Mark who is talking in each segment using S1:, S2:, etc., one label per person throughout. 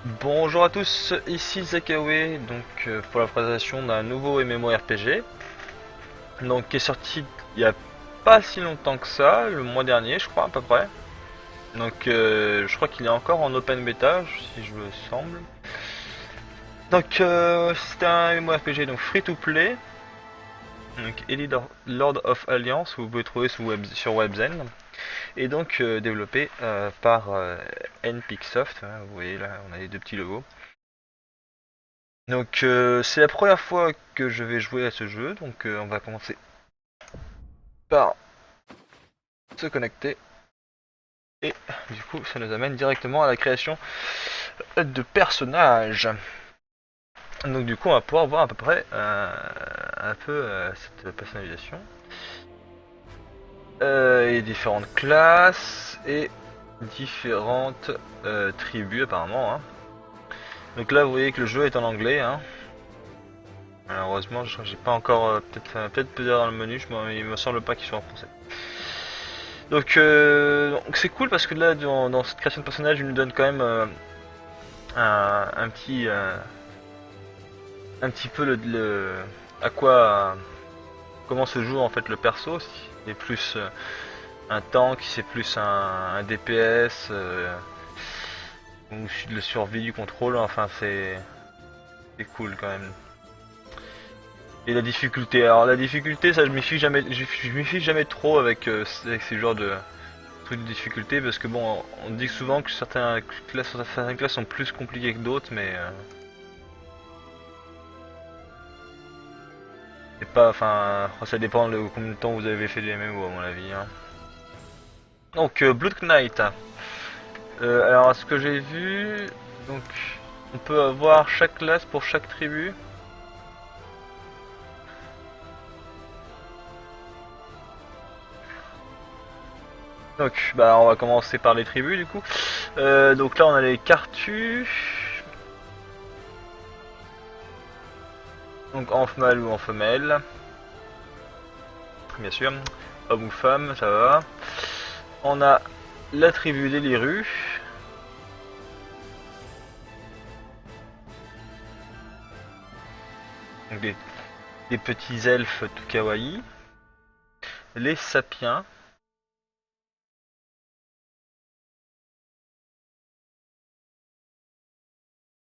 S1: Bonjour à tous, ici Zakawe, pour la présentation d'un nouveau MMORPG, donc qui est sorti il y a pas si longtemps que ça, le mois dernier je crois à peu près. Je crois qu'il est encore en open beta, si je me semble. C'est un MMORPG donc free to play, donc Elite Lord of Alliance, que vous pouvez trouver sur Webzen, et développé par Npicsoft, hein, vous voyez là on a les deux petits logos. C'est la première fois que je vais jouer à ce jeu, on va commencer par se connecter et du coup ça nous amène directement à la création de personnages. Donc du coup on va pouvoir voir à peu près un peu cette personnalisation et différentes classes et différentes tribus apparemment. Hein. Donc là vous voyez que le jeu est en anglais. Hein. Malheureusement je crois que j'ai pas encore peut-être dans le menu, il me semble pas qu'il soit en français. Donc c'est cool parce que là dans cette création de personnage il nous donne quand même un petit un petit peu à quoi comment se joue en fait le perso. Si c'est plus un tank, si c'est plus un DPS ou le survie du contrôle, enfin c'est cool quand même. Et la difficulté, alors la difficulté ça je m'y fie jamais, je m'y fie jamais trop avec ces genres de trucs de difficulté parce que bon on dit souvent que certaines classes sont plus compliquées que d'autres mais c'est pas, enfin ça dépend de combien de temps vous avez fait du MMO à mon avis. Hein. Blood Knight. Alors ce que j'ai vu, donc on peut avoir chaque classe pour chaque tribu. Donc bah on va commencer par les tribus du coup. Donc là on a les Cartus. Donc en mâle ou en femelle. Bien sûr. Homme ou femme, ça va. On a la tribu des Lirus. Donc des petits elfes tout kawaii. Les sapiens.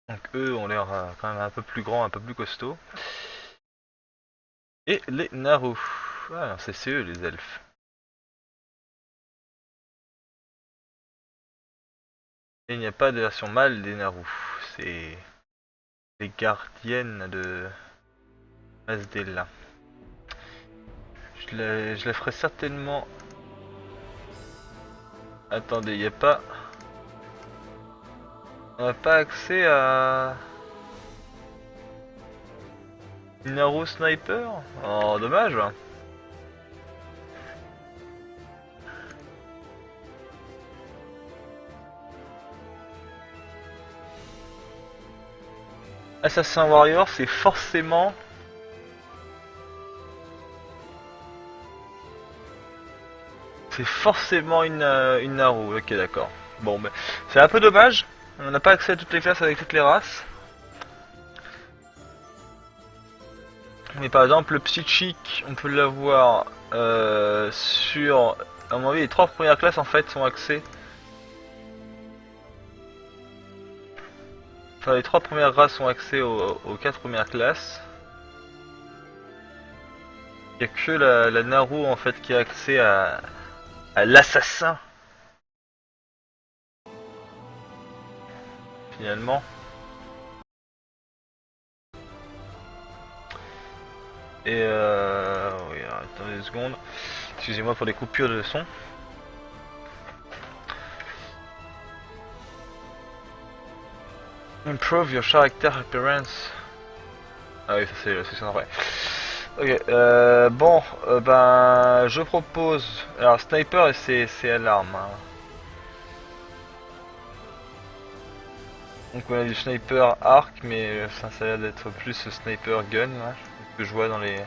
S1: Donc eux ont l'air quand même un peu plus grands, un peu plus costauds. Et les Naru. Ah, c'est eux les elfes. Et il n'y a pas de version mâle des Naru. C'est les gardiennes de Asdela. Je la ferai certainement. Attendez, il n'y a pas. On n'a pas accès à. Naru Sniper. Oh, dommage. Assassin Warrior, c'est forcément. C'est forcément une Naru. Ok, d'accord. Bon, mais c'est un peu dommage. On n'a pas accès à toutes les classes avec toutes les races. Mais par exemple, le Psychic, on peut l'avoir sur. À mon avis, les trois premières classes en fait sont axées. Enfin, les trois premières races sont axées aux quatre premières classes. Il n'y a que la Naru en fait qui est axée à l'assassin finalement. Oui, alors, attendez 2 secondes. Excusez-moi pour les coupures de son. Improve your character appearance. Ah oui, ça c'est la section après. Ok, ben, je propose. Alors, sniper et c'est alarme. Hein. Donc, on a du sniper arc, mais ça a l'air d'être plus sniper gun, là, que je vois dans les.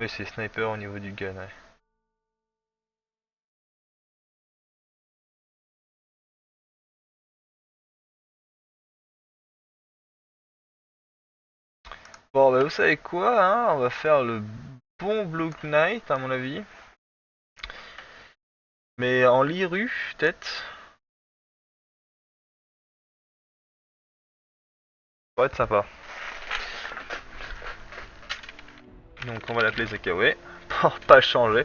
S1: Oui, c'est sniper au niveau du gun, ouais. Bon, bah vous savez quoi, hein, on va faire le bon Blue Knight à mon avis. Mais en Liru, peut-être. Ça va être sympa. Donc on va l'appeler Zakawe. Pour pas changer.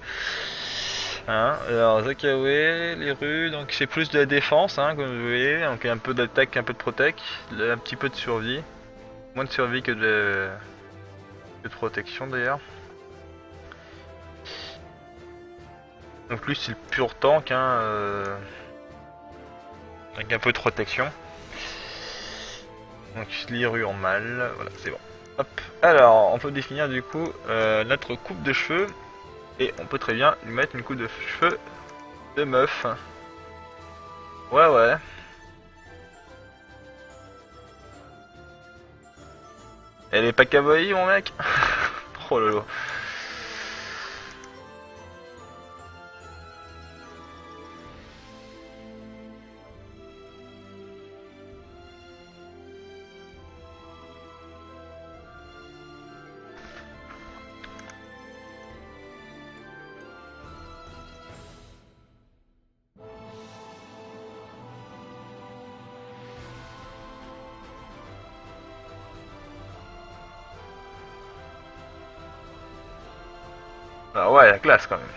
S1: Hein, alors Zakawe, Liru, donc c'est plus de la défense, hein, comme vous voyez. Donc un peu d'attaque, un peu de protec, un petit peu de survie. Moins de survie que de protection d'ailleurs. Donc lui c'est le pur tank, hein, avec un peu de protection. Donc Liru en mal, voilà c'est bon. Hop. Alors on peut définir du coup notre coupe de cheveux. Et on peut très bien lui mettre une coupe de cheveux de meuf. Ouais ouais. Elle est pas kawaii mon mec. Oh lolo. Ah ouais, la classe quand même.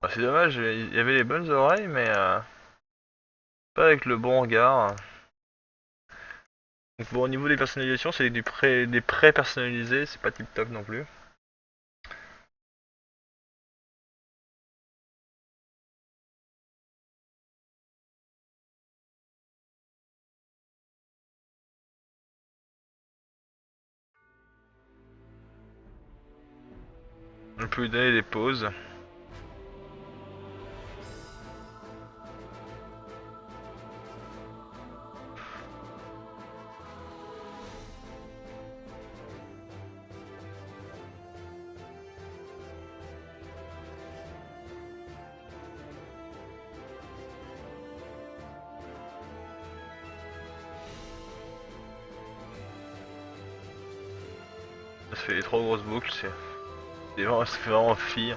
S1: Bah, c'est dommage, il y avait les bonnes oreilles, mais pas avec le bon regard. Donc bon, au niveau des personnalisations, c'est des pré-personnalisés, c'est pas tip top non plus. On peut lui donner des pauses. Ça fait des trop grosses boucles, ça fait vraiment fille.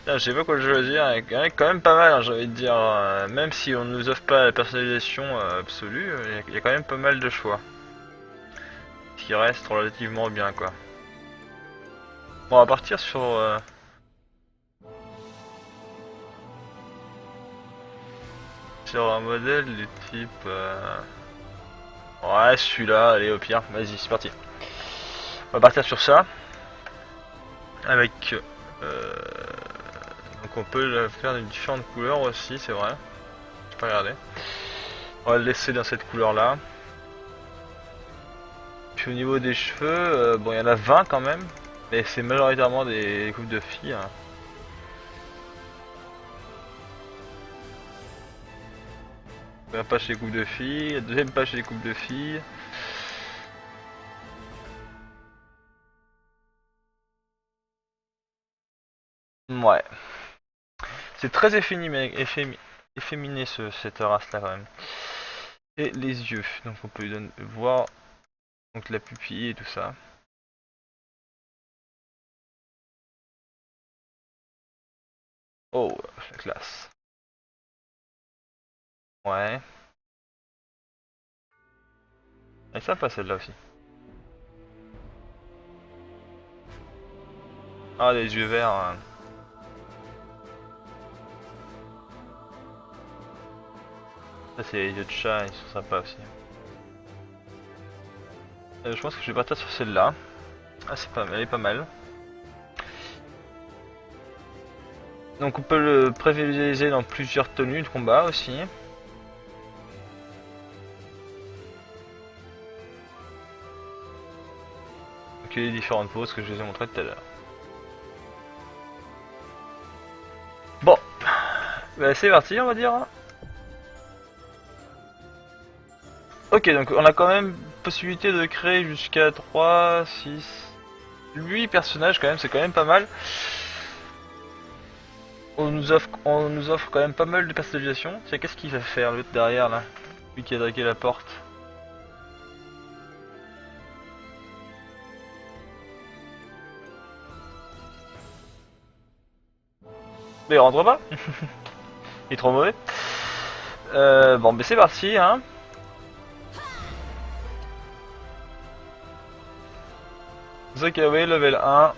S1: Je sais pas quoi choisir, il y en a quand même pas mal, hein, j'ai envie de dire. Même si on ne nous offre pas la personnalisation absolue, il y a quand même pas mal de choix. Ce qui reste relativement bien, quoi. Bon, on va partir sur un modèle du type... Ouais, celui-là, allez, au pire, vas-y, c'est parti. On va partir sur ça. Avec... donc on peut le faire de différentes couleurs aussi, c'est vrai. Je peux regarder. On va le laisser dans cette couleur-là. Puis au niveau des cheveux, bon, il y en a 20 quand même. Mais c'est majoritairement des coupes de filles, hein. Première page chez les coupes de filles, deuxième page chez les coupes de filles. Ouais. C'est très efféminé cette race là quand même. Et les yeux, donc on peut lui voir donc la pupille et tout ça. Oh, la classe. Ouais. Et ça passe celle-là aussi. Ah, les yeux verts, hein. Ça c'est les yeux de chat, ils sont sympas aussi. Je pense que je vais partir sur celle-là. Ah, c'est pas mal, elle est pas mal. Donc on peut le prévisualiser dans plusieurs tenues de combat aussi. Donc les différentes poses que je vous ai montrées tout à l'heure. Bon, bah, c'est parti on va dire. Ok, donc on a quand même possibilité de créer jusqu'à 3, 6, 8 personnages quand même, c'est quand même pas mal. On nous offre quand même pas mal de personnalisation. Tiens, qu'est-ce qu'il va faire l'autre derrière là? Lui qui a dragué la porte. Mais il rentre pas. Il est trop mauvais. Bon, mais c'est parti hein. Zakawe level 1.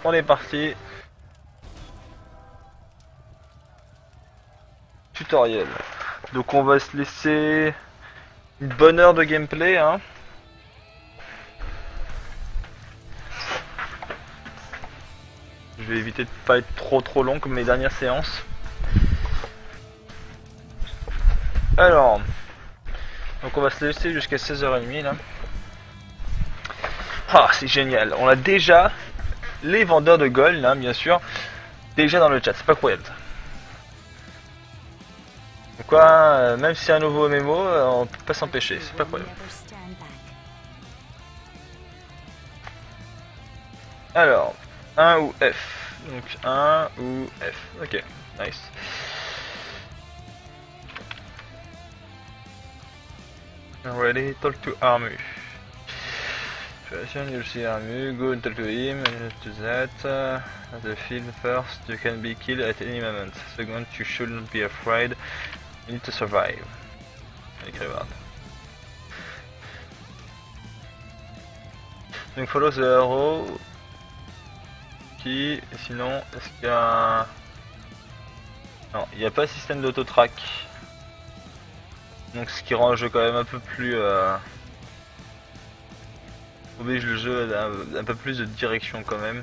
S1: On est parti. Tutoriel. Donc on va se laisser une bonne heure de gameplay hein. Je vais éviter de pas être trop long comme mes dernières séances. Alors, donc on va se laisser jusqu'à 16h30 là. Ah, c'est génial. On a déjà les vendeurs de gold là, bien sûr, déjà dans le chat. C'est pas croyable. Donc quoi, même si c'est un nouveau MMO, on peut pas s'empêcher. C'est pas croyable. Alors, 1 ou F. Donc 1 ou F. Ok, nice. Ready, talk to Armu. Situation, you'll see Armu, go and talk to him, and to that. At the field, first, you can be killed at any moment. Second, you should not be afraid. You need to survive. Écrivard. Donc follow the arrow. Qui, sinon, est-ce qu'il y a un... Non, il n'y a pas de système d'auto-track. Donc ce qui rend le jeu quand même un peu plus... oblige le jeu à un peu plus de direction quand même.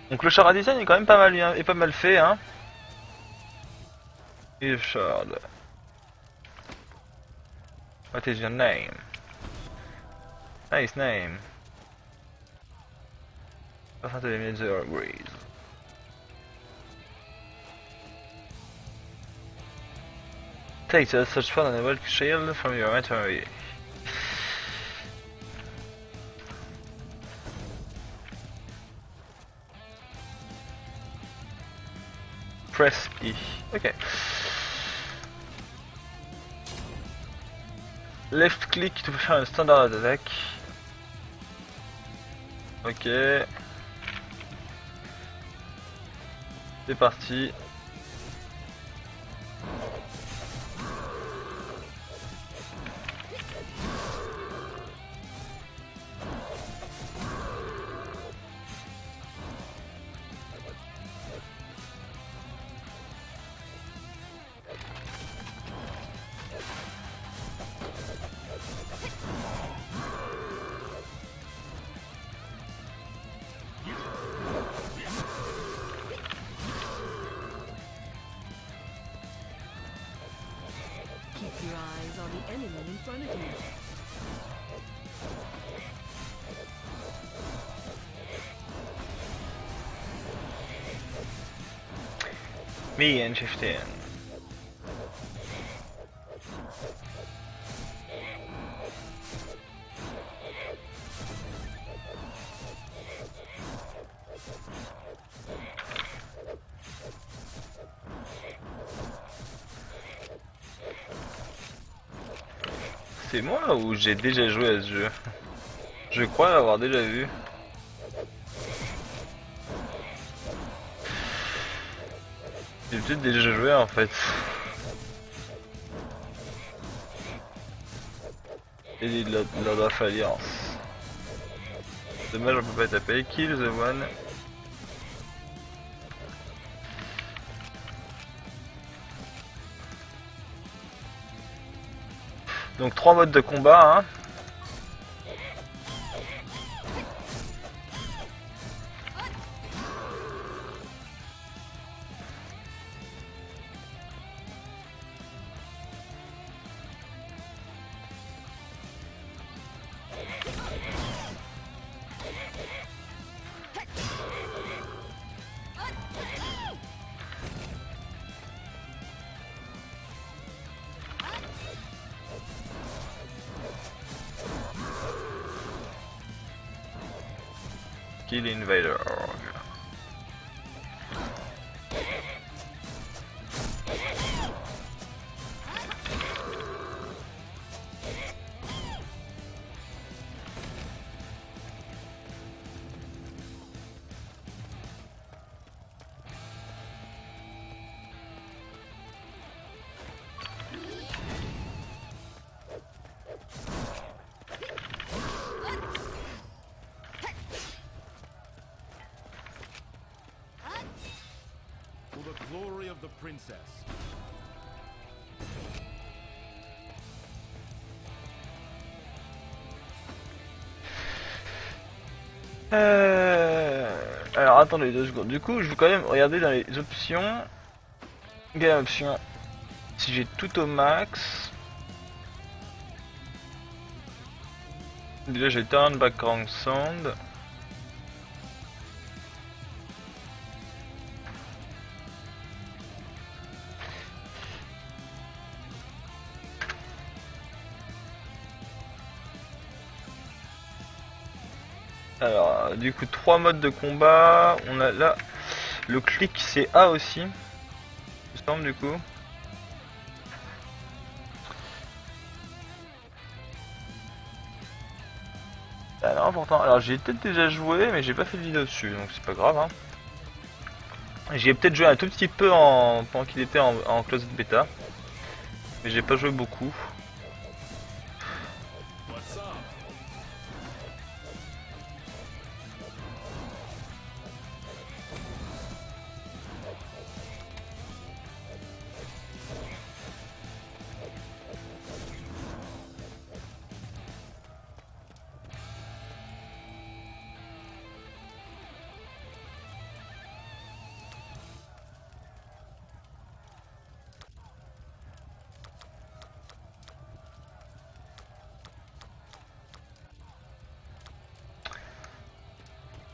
S1: Donc le char à design est quand même pas mal, est pas mal fait hein. Ilshard. What is your name? Nice name. Afin de limit the breeze. Take the search for an enable shield from your inventory. Press E. Ok. Left click to faire un standard attack. Ok. C'est parti.
S2: Keep your eyes on the enemy in front of you.
S1: Me and 15. C'est moi ou j'ai déjà joué à ce jeu? Je crois l'avoir déjà vu. J'ai peut-être déjà joué en fait. Et de la Alliance. Dommage on peut pas taper. Kill the one. Donc 3 modes de combat, hein. Kill Invader.
S3: For the glory of the princess.
S1: Alors attendez 2 secondes. Du coup, je vais quand même regarder dans les options. Game option. Si j'ai tout au max. Déjà j'ai turn background sound. Alors, du coup, 3 modes de combat. On a là le clic, c'est A aussi. Il me semble, du coup. Ah non, pourtant. Alors, j'ai peut-être déjà joué, mais j'ai pas fait de vidéo dessus, donc c'est pas grave. Hein. J'ai peut-être joué un tout petit peu pendant qu'il était en closed beta, mais j'ai pas joué beaucoup.
S3: What's up?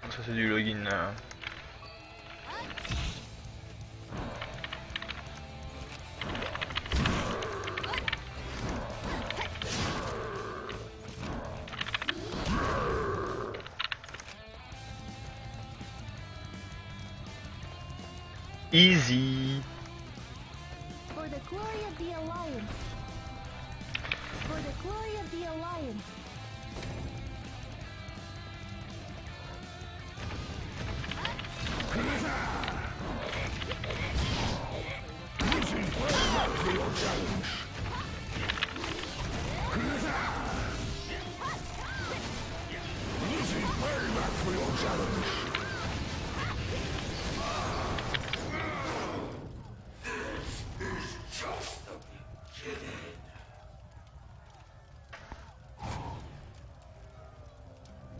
S1: Ça, c'est du login. Easy.
S4: For the glory of the Alliance. For the glory of the Alliance.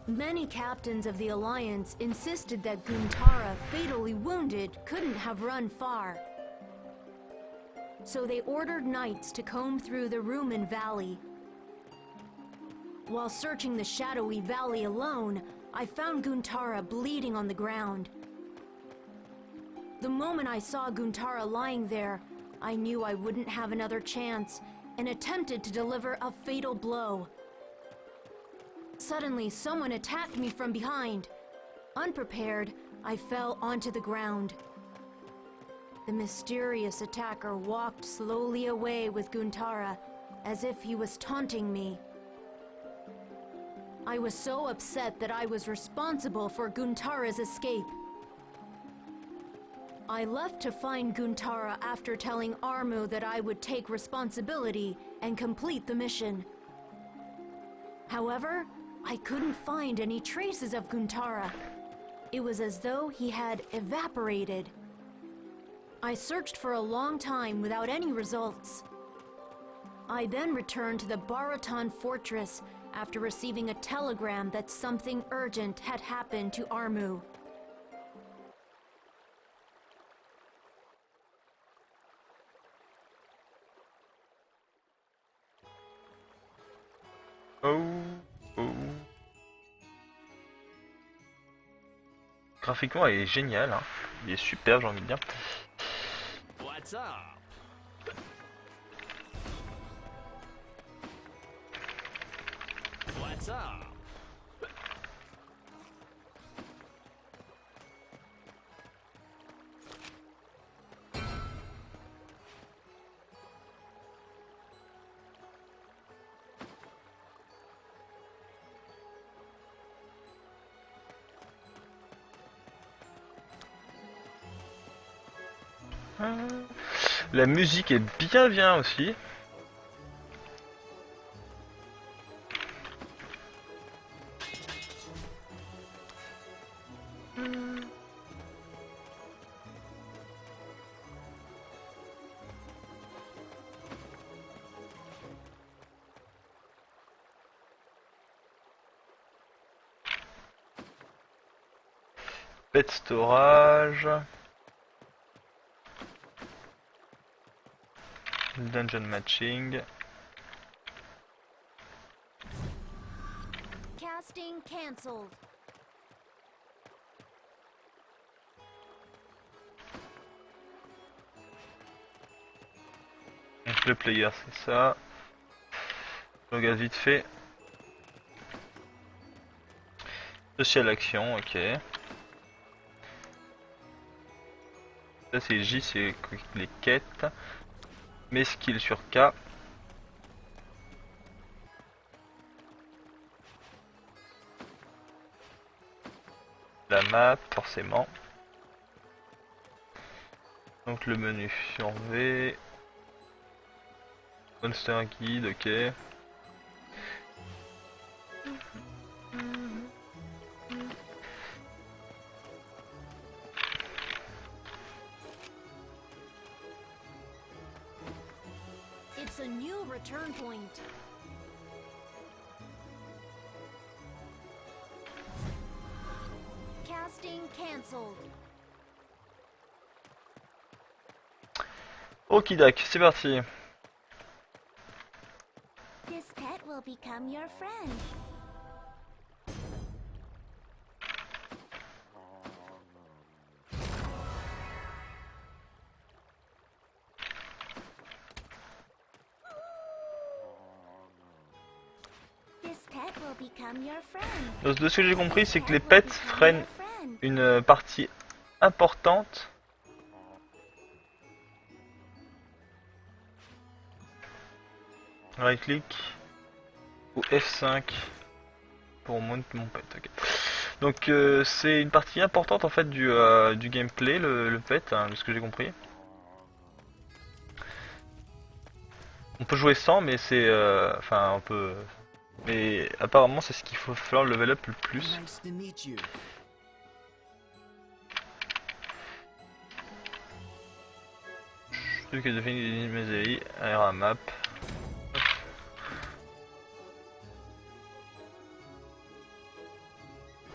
S4: Many captains of the Alliance insisted that Guntara, fatally wounded, couldn't have run far. So they ordered knights to comb through the Rumen Valley. While searching the shadowy valley alone, I found Guntara bleeding on the ground. The moment I saw Guntara lying there, I knew I wouldn't have another chance and attempted to deliver a fatal blow. Suddenly, someone attacked me from behind. Unprepared, I fell onto the ground. The mysterious attacker walked slowly away with Guntara, as if he was taunting me. I was so upset that I was responsible for Guntara's escape. I left to find Guntara after telling Armu that I would take responsibility and complete the mission. However, I couldn't find any traces of Guntara. It was as though he had evaporated. I searched for a long time without any results. I then returned to the Baraton fortress after receiving a telegram that something urgent had happened to Armu.
S1: Oh, oh. Graphiquement, il est génial, hein. Il est super, j'ai envie de dire.
S3: What's up? What's up?
S1: La musique est bien aussi. Pet storage. Dungeon matching.
S4: Casting cancelled.
S1: Donc le player c'est ça. Je regarde vite fait. Social action, ok. Ça c'est J, c'est les quêtes. Mes skills sur K. La map, forcément. Donc le menu sur V. Monster Guide, ok.
S4: It's a new return point. Casting cancelled.
S1: Okidak, c'est parti.
S4: This pet will become your friend. This pet will become your friend.
S1: Donc, de ce que j'ai compris, c'est que les pets freinent une partie importante. Right click ou F5 pour monter mon pet. Okay. Donc c'est une partie importante en fait du gameplay, le pet, hein, de ce que j'ai compris. On peut jouer sans, mais c'est enfin on peut. Mais apparemment c'est ce qu'il faut faire level up le plus.
S2: Nice to meet you.
S1: Celui qui a défini mes AI, ARA map.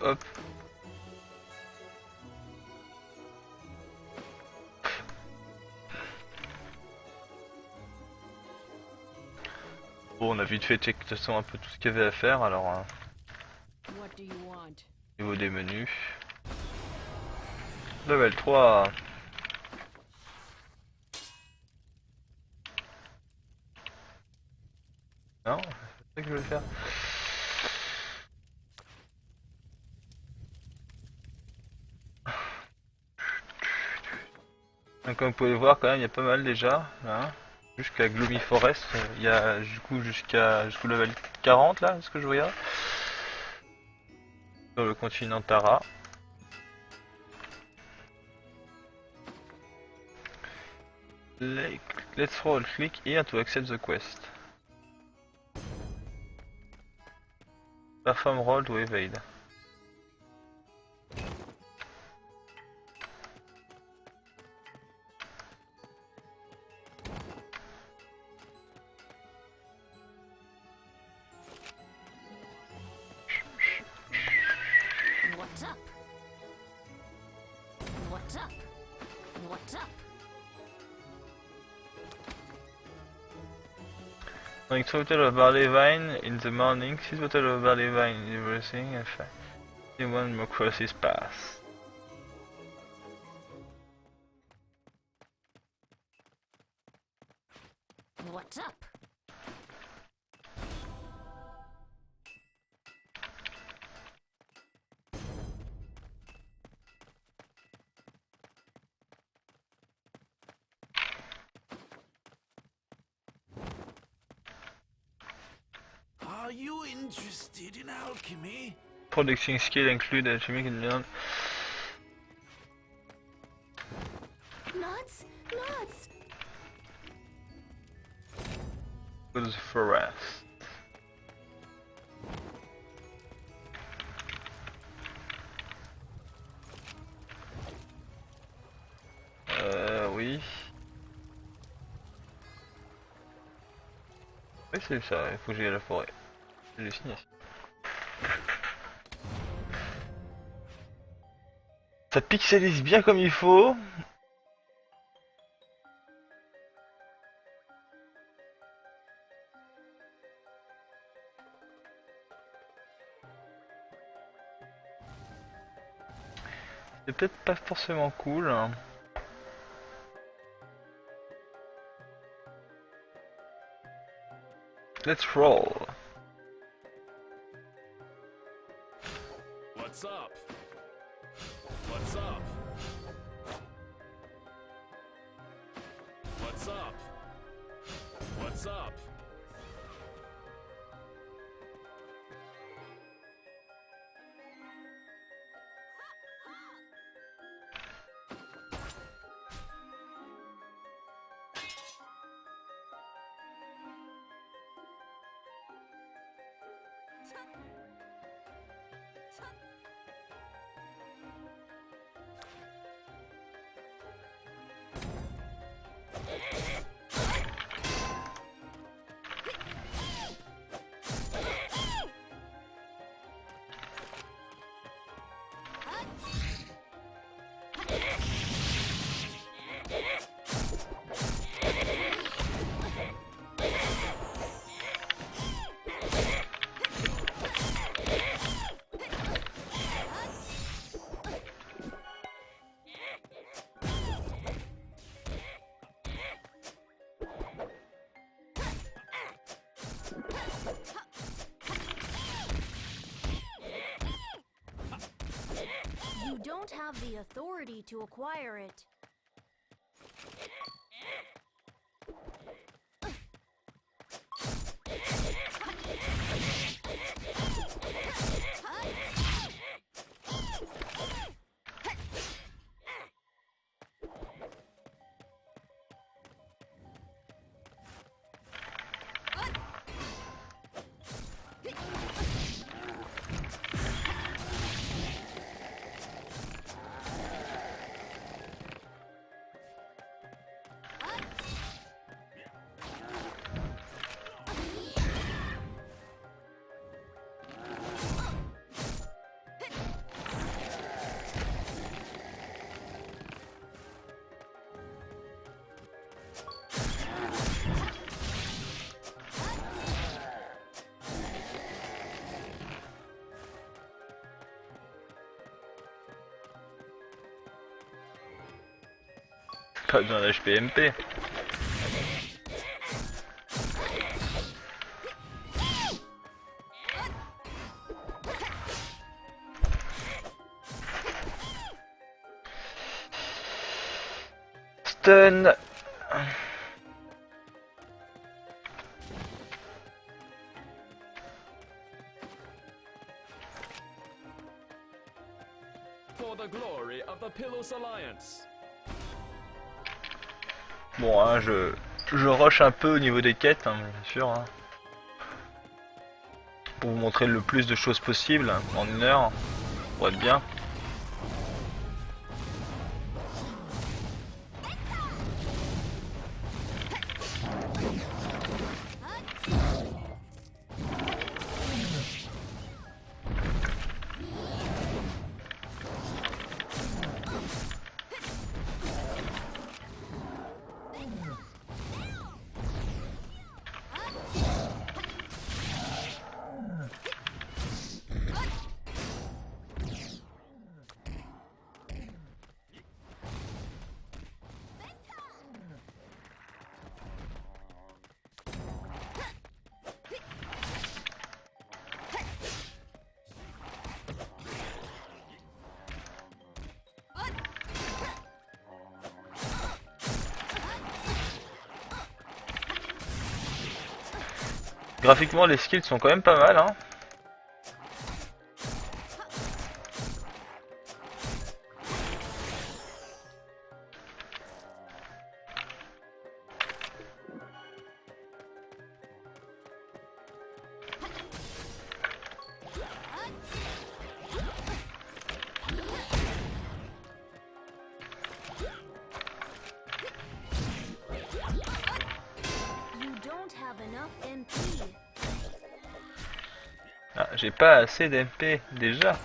S1: Hop. Bon, on a vite fait check de toute façon un peu tout ce qu'il y avait à faire, alors
S2: What do you want?
S1: niveau des menus. Level 3. Non, c'est ça que je voulais faire. Donc comme vous pouvez voir quand même il y a pas mal déjà là. Jusqu'à Gloomy Forest, il y a du coup jusqu'au level 40 là, ce que je regarde. Sur le continent Tara. Let's roll click here to accept the quest. Perform roll to evade. Drink total of barley wine in the morning, 6 bottles of barley wine in everything, and 1 more crosses pass.
S4: What's up?
S3: Are you interested in alchemy?
S1: Producing skill include alchemic and beyond.
S4: Nuts! Nuts!
S1: Go to the forest. Oui. Oui, c'est ça, il faut que j'aille à la forêt. J'ai signé. Ça pixelise bien comme il faut. C'est peut-être pas forcément cool. Hein. Let's roll.
S3: What's up? What's up? What's up? What's up?
S4: You don't have the authority to acquire it.
S1: Pas besoin d'HPMP. Stun.
S3: For the glory of the Pillos Alliance.
S1: Bon, hein, je rush un peu au niveau des quêtes, hein, bien sûr. Hein, pour vous montrer le plus de choses possible en 1 heure. Pour être bien. Graphiquement, les skills sont quand même pas mal, hein.
S4: You don't have enough MP.
S1: Ah, j'ai pas assez d'MP déjà.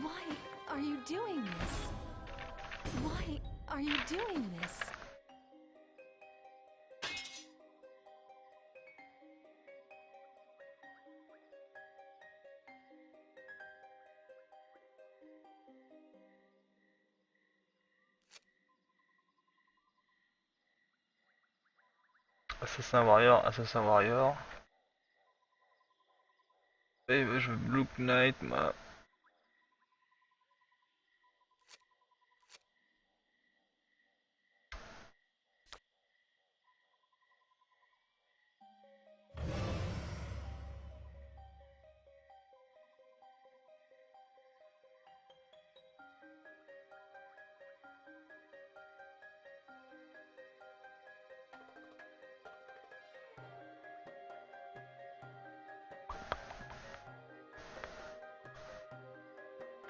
S4: Why are you doing this? Why are you doing this?
S1: Assassin Warrior, Assassin Warrior. Et je veux Blue Knight, moi.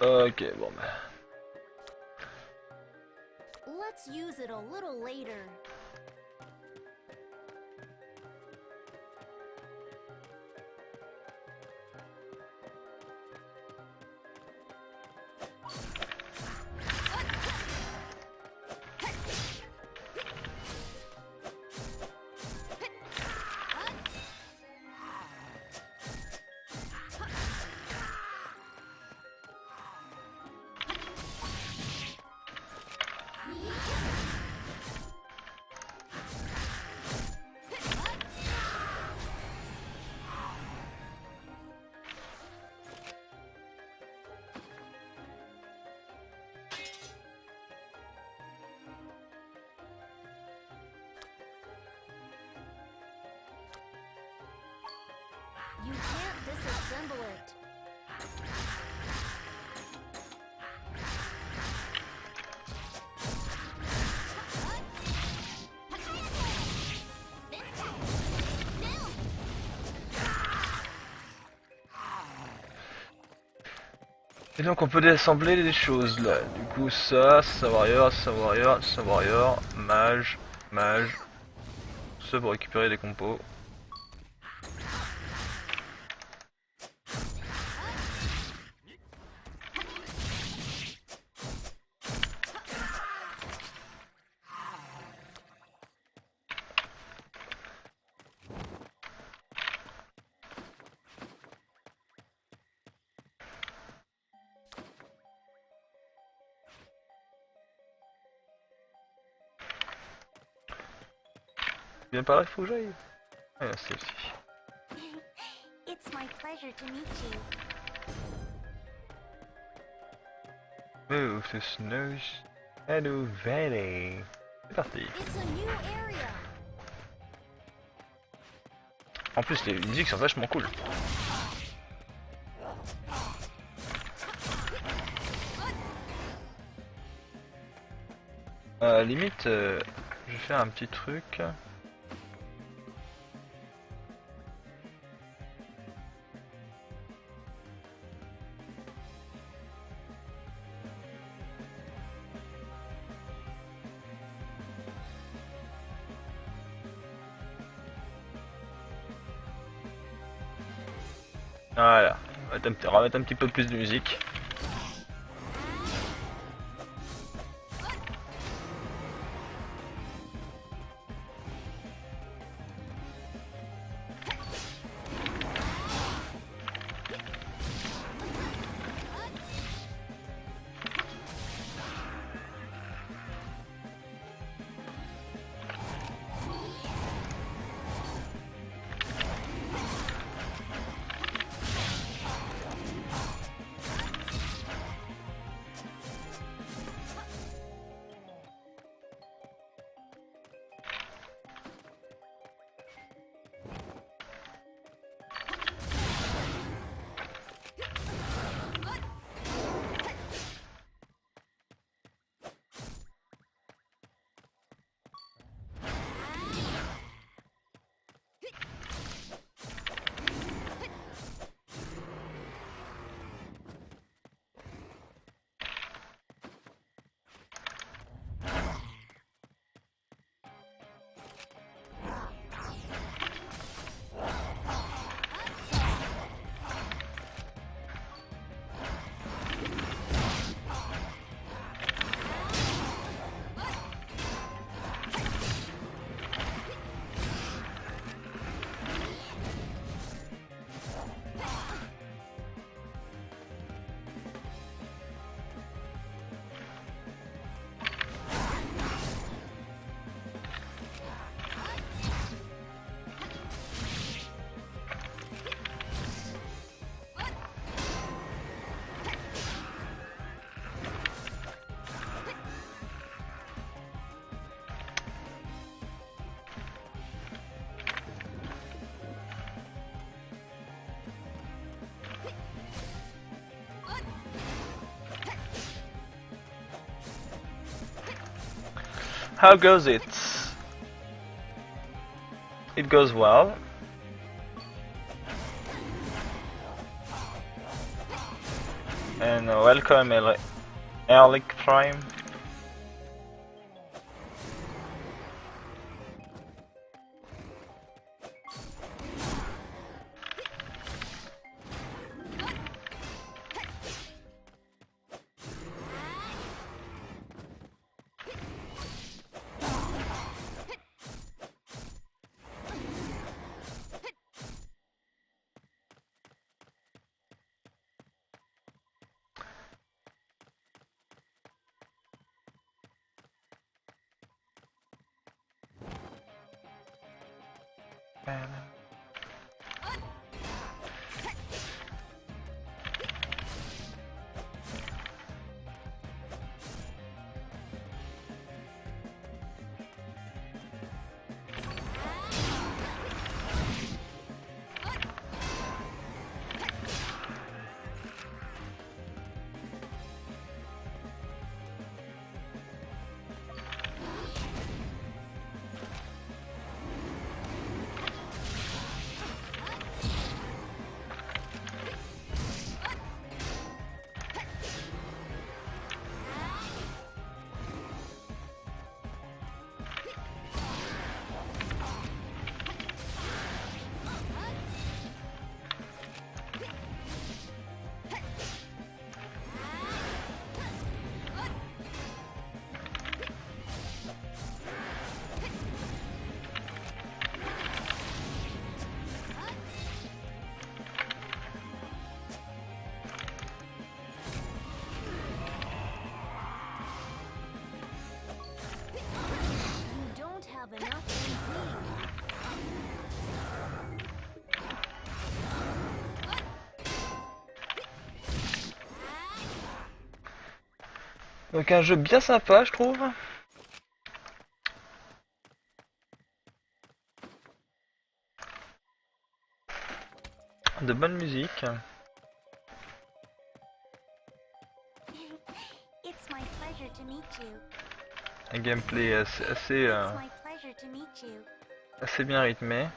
S1: Ok, bon bah.
S4: Let's use it a little later. You can't disassemble it.
S1: Et donc on peut désassembler les choses là. Du coup ça warrior, warrior, mage, mage. Ça pour récupérer des compos. Viens par là, il faut que j'aille. Ah, c'est aussi.
S4: It's my pleasure to meet you.
S1: Move to Snow Shadow Valley. C'est parti.
S4: It's a new area.
S1: En plus, les musiques sont vachement cool. Limite, je vais faire un petit truc. Voilà, on va mettre un petit peu plus de musique. How goes it? It goes well. And welcome Erlich Prime.
S4: You don't have enough MP.
S1: Donc un jeu bien sympa, je trouve. De bonne musique.
S5: It's my pleasure to meet you.
S1: Un gameplay assez,
S5: It's my pleasure to meet you.
S1: assez bien rythmé.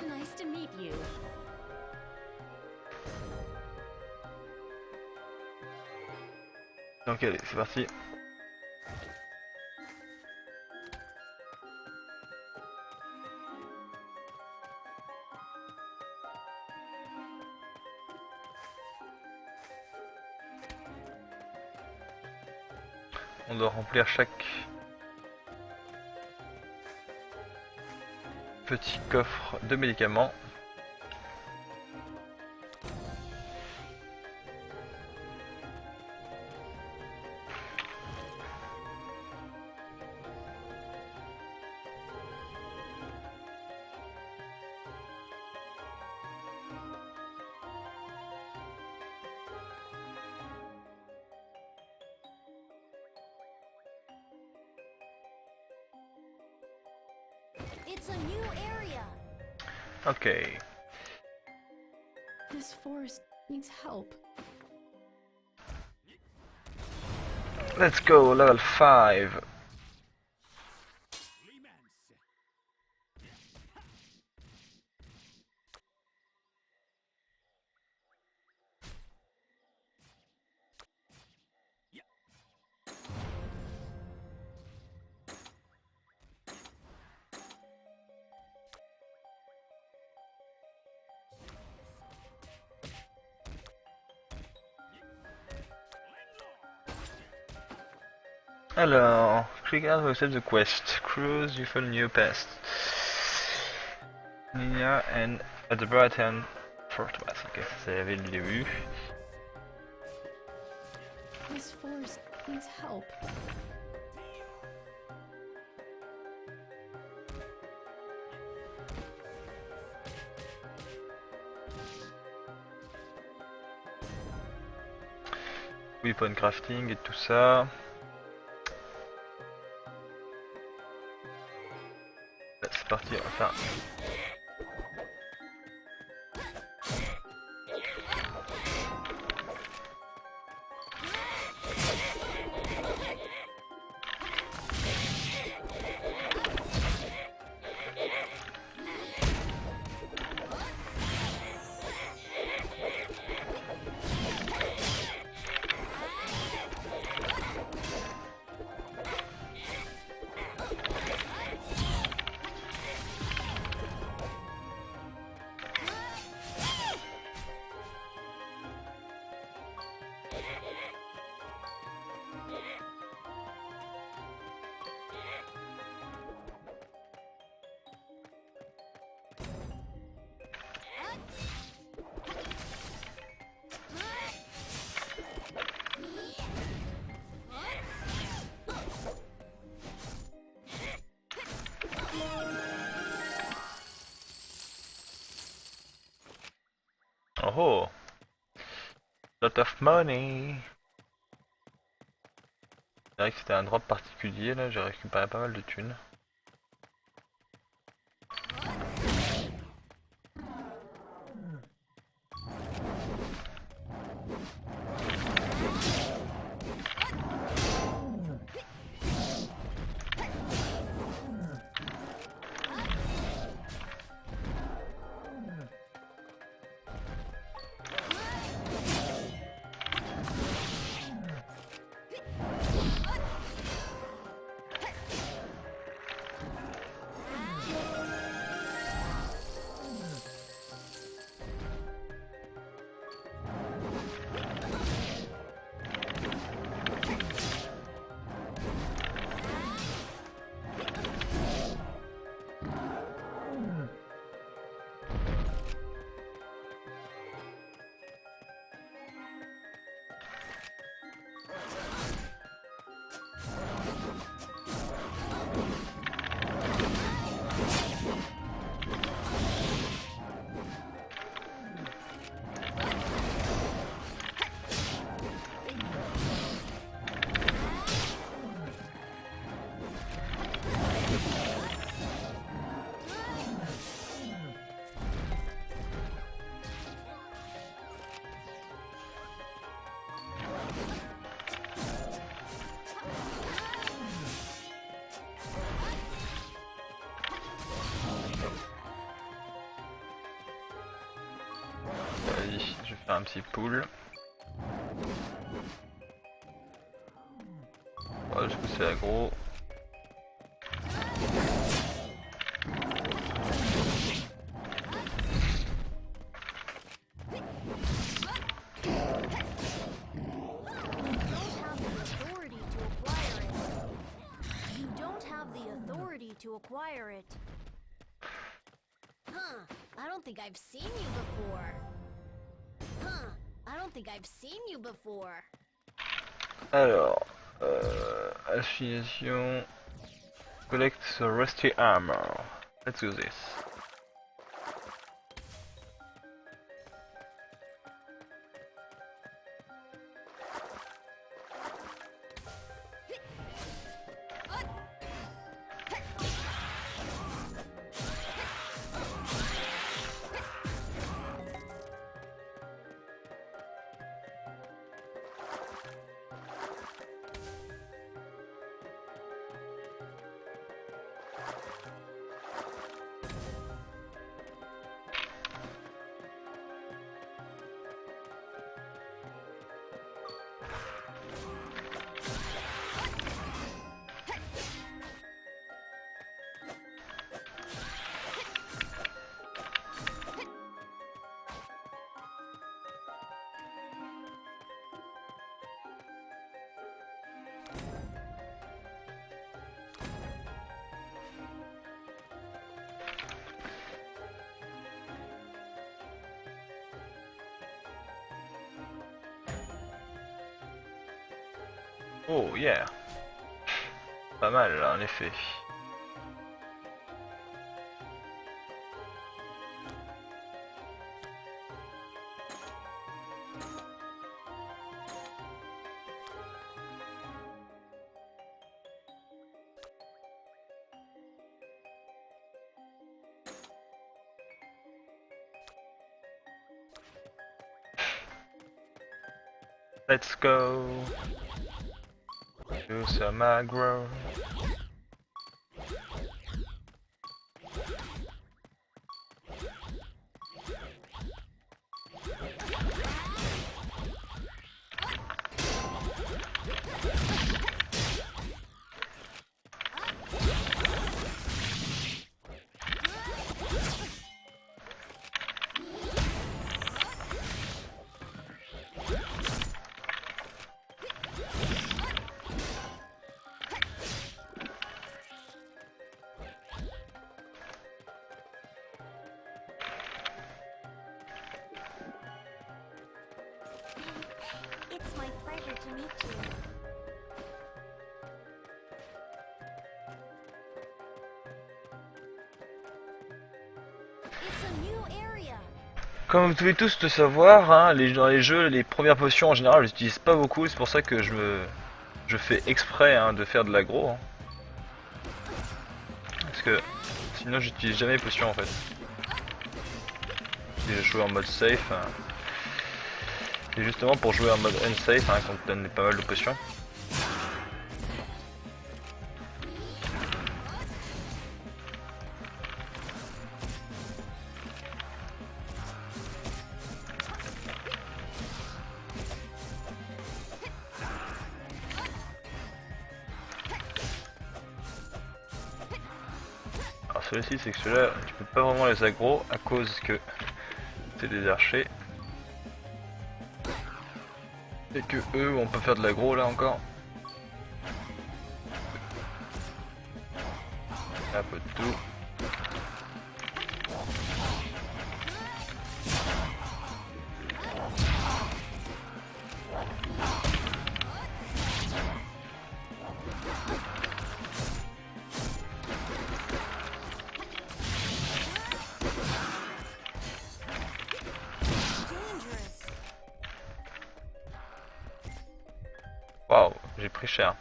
S2: Nice to meet you.
S1: Donc allez, c'est parti. On doit remplir chaque petit coffre de médicaments.
S4: It's a new area.
S1: Okay.
S2: This forest needs help.
S1: Let's go, level 5. Alors, click out to accept the quest. Cruise, you find new past. Linear and at the right hand fortress. Ok, ça y avait le début.
S2: This forest needs help.
S1: weapon crafting et tout ça. C'est parti, enfin. Oh oh, lot of money. C'est vrai que c'était un drop particulier là, j'ai récupéré pas mal de thunes. Vas-y, je vais faire un petit pool. Voilà, je coup c'est aggro.
S4: You don't have the authority to acquire it. Huh, I don't think I've seen you before. Huh, I don't think I've seen you before.
S1: Alors, affiliation, collect the rusty armor. Let's do this. Oh yeah. Pas mal là, en effet. Let's go. Do some aggro.
S5: It's my pleasure to meet you.
S4: It's a new area.
S1: Comme vous devez tous le savoir, hein, dans les jeux, les premières potions en général, je n'utilise pas beaucoup. C'est pour ça que je fais exprès hein, de faire de l'aggro. Hein. Parce que sinon, j'utilise jamais les potions en fait. Si je joue en mode safe, c'est justement pour jouer en mode unsafe hein, quand on donne pas mal de potions. Alors celui-ci c'est que ceux-là tu peux pas vraiment les aggro à cause que c'est des archers. Et que eux on peut faire de l'aggro là encore. Un peu de tout. Waouh, j'ai pris cher.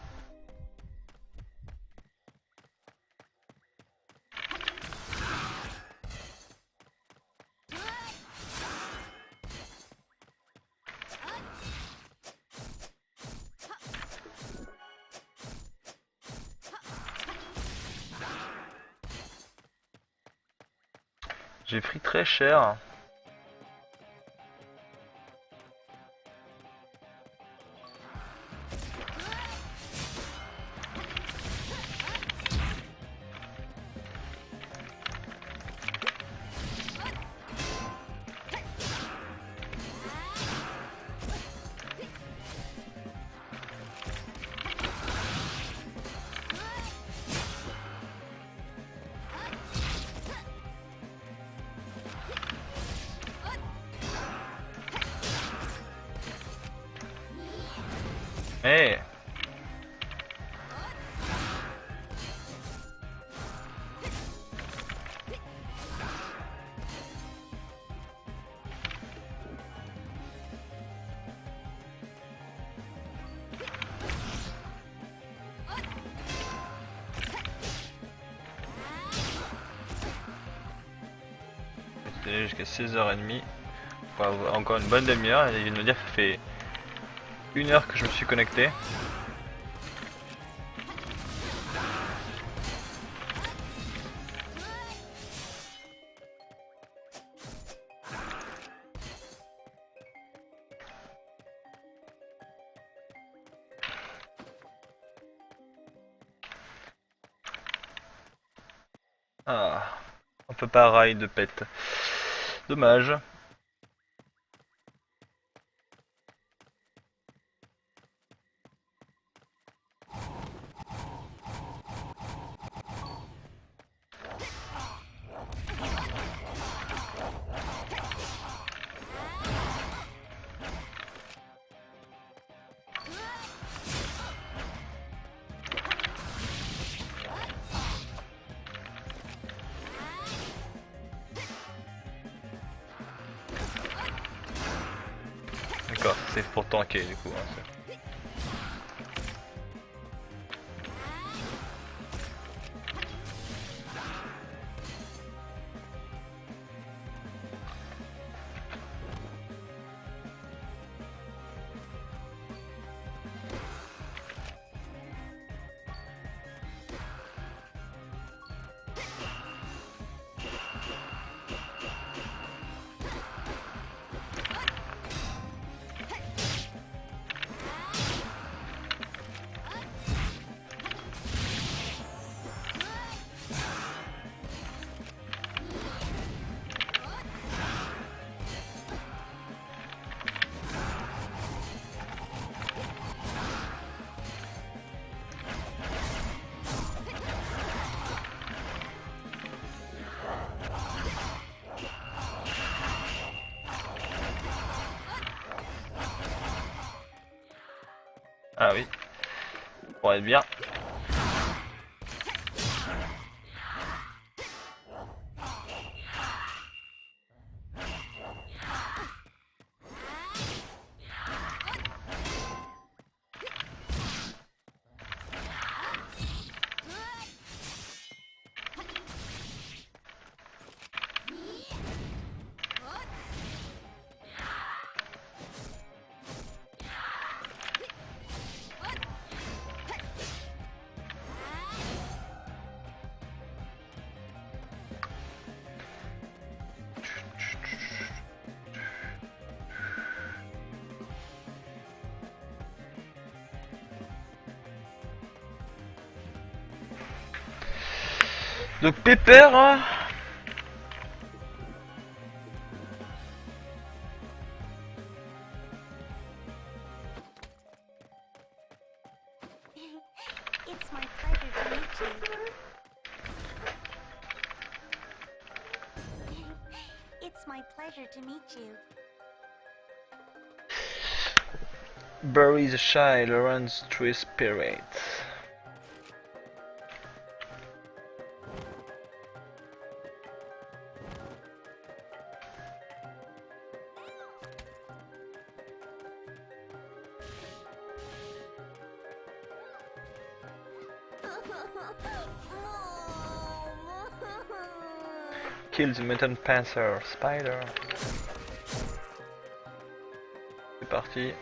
S1: J'ai pris très cher. Hey. C'était jusqu'à 16h30 pour avoir encore une bonne demi-heure et il vient de me dire que ça fait 1 heure que je me suis connecté. Ah, un peu pareil de pète. Dommage. D'accord, c'est pour tanker du coup. Hein, Ah oui. Pourrait être bien. Donc Pépère, hein.
S5: It's my pleasure to meet you. It's my pleasure to meet you.
S1: Bury the child runs through his spirit. Kill the mutant panther spider. C'est parti.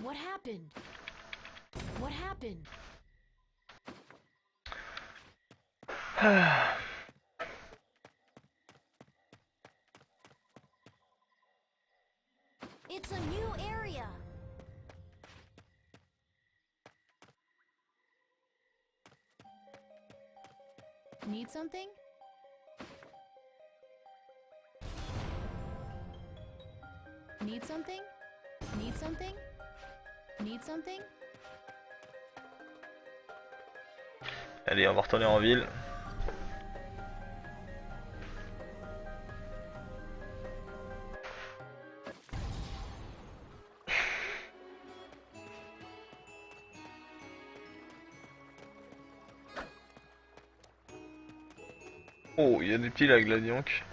S2: What happened? What happened?
S4: It's a new area.
S2: Need something? Need something? Need something? Need something?
S1: Allez, on va retourner en ville. Oh, il y a des petits lags là, dis donc.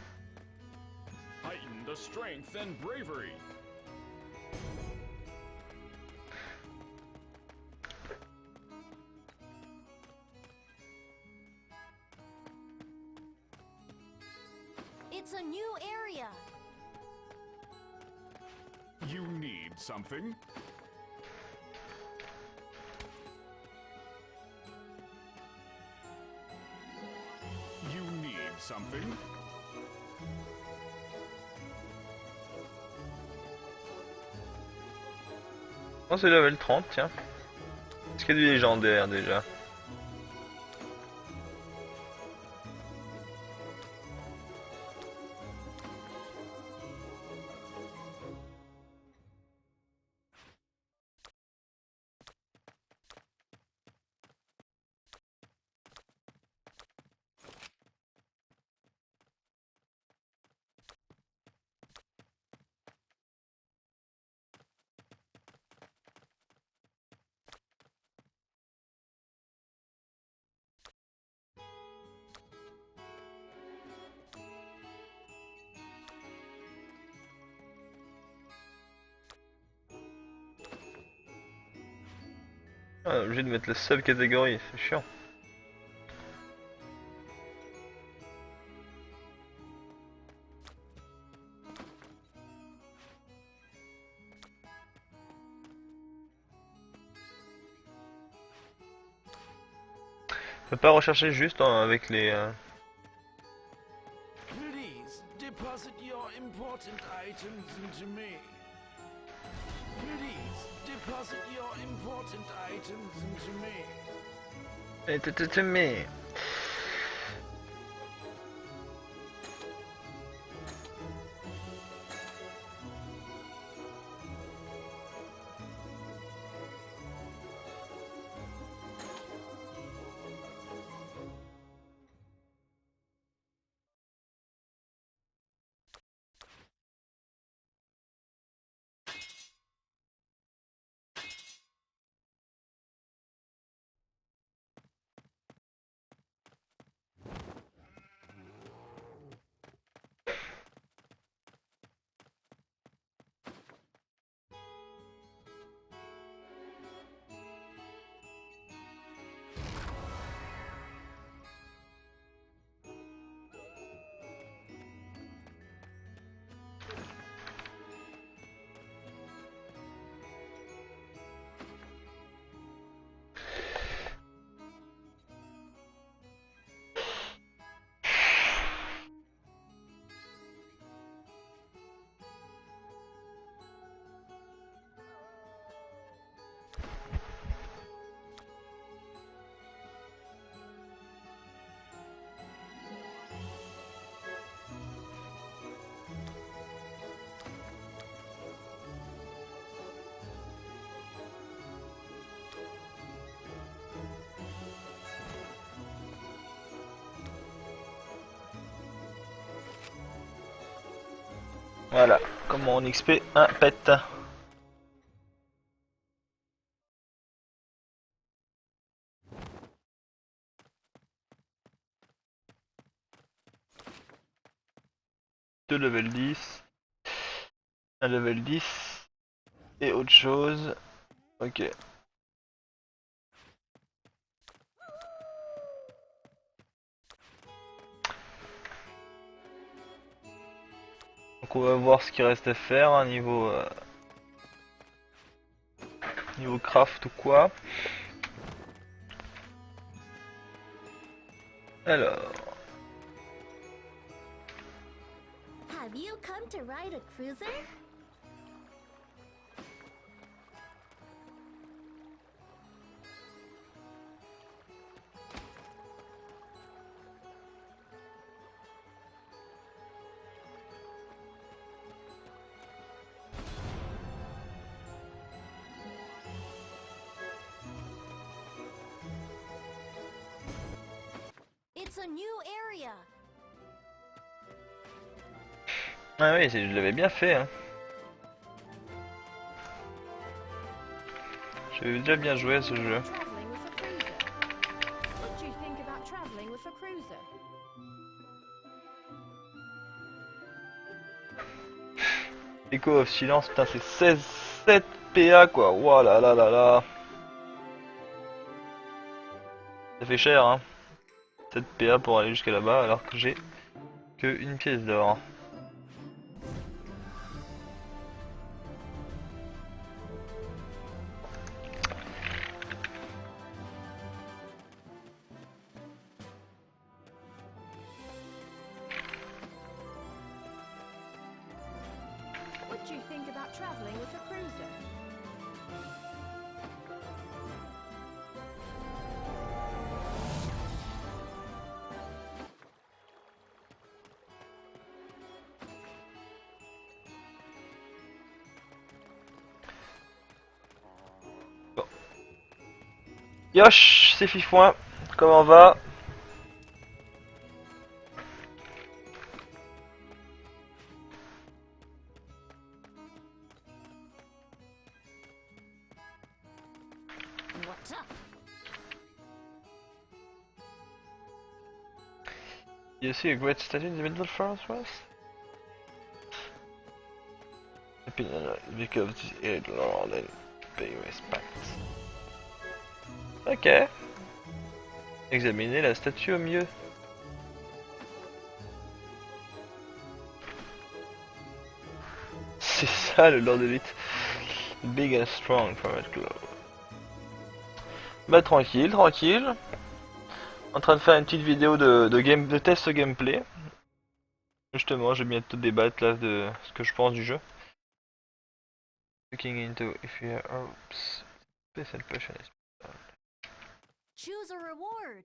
S3: Heighten the strength and bravery.
S4: It's a new area.
S3: You need something? You need something?
S1: Oh, c'est level 30, tiens. Est-ce qu'il y a du légendaire déjà? Ah, obligé de mettre la sub-catégorie, c'est chiant. On peut pas rechercher juste avec les...
S3: Please deposit your important items into me. Please deposit your important items into me.
S1: Mais... Voilà, comment on XP un pet. Deux level 10. Un level 10. Et autre chose. Ok. Donc on va voir ce qu'il reste à faire à niveau niveau craft ou quoi. Alors,
S5: Have you come to ride a cruiser?
S4: It's a new area.
S1: Ah oui, je l'avais bien fait. Hein. J'avais déjà bien joué à ce jeu.
S6: Traveling with a cruiser. What do you think about traveling with a cruiser?
S1: Echo of Silence, putain, c'est 7 PA quoi. Ouah là là là là. Ça fait cher, hein. 7 PA pour aller jusqu'à là-bas alors que j'ai que une pièce d'or.
S6: What do you think about traveling with a cruiser?
S1: Yosh, c'est Fifouin, comment va?
S4: What's up?
S1: You see a great statue in the middle forest? Opinion because it Lord and pay respect. Ok. Examinez la statue au mieux. C'est ça le Lord Elite. Big and strong from that glow. Bah tranquille, tranquille. En train de faire une petite vidéo de test gameplay. Justement, je vais bientôt débattre là de ce que je pense du jeu. Looking into if you have oops. Special potion is
S4: Choose a reward.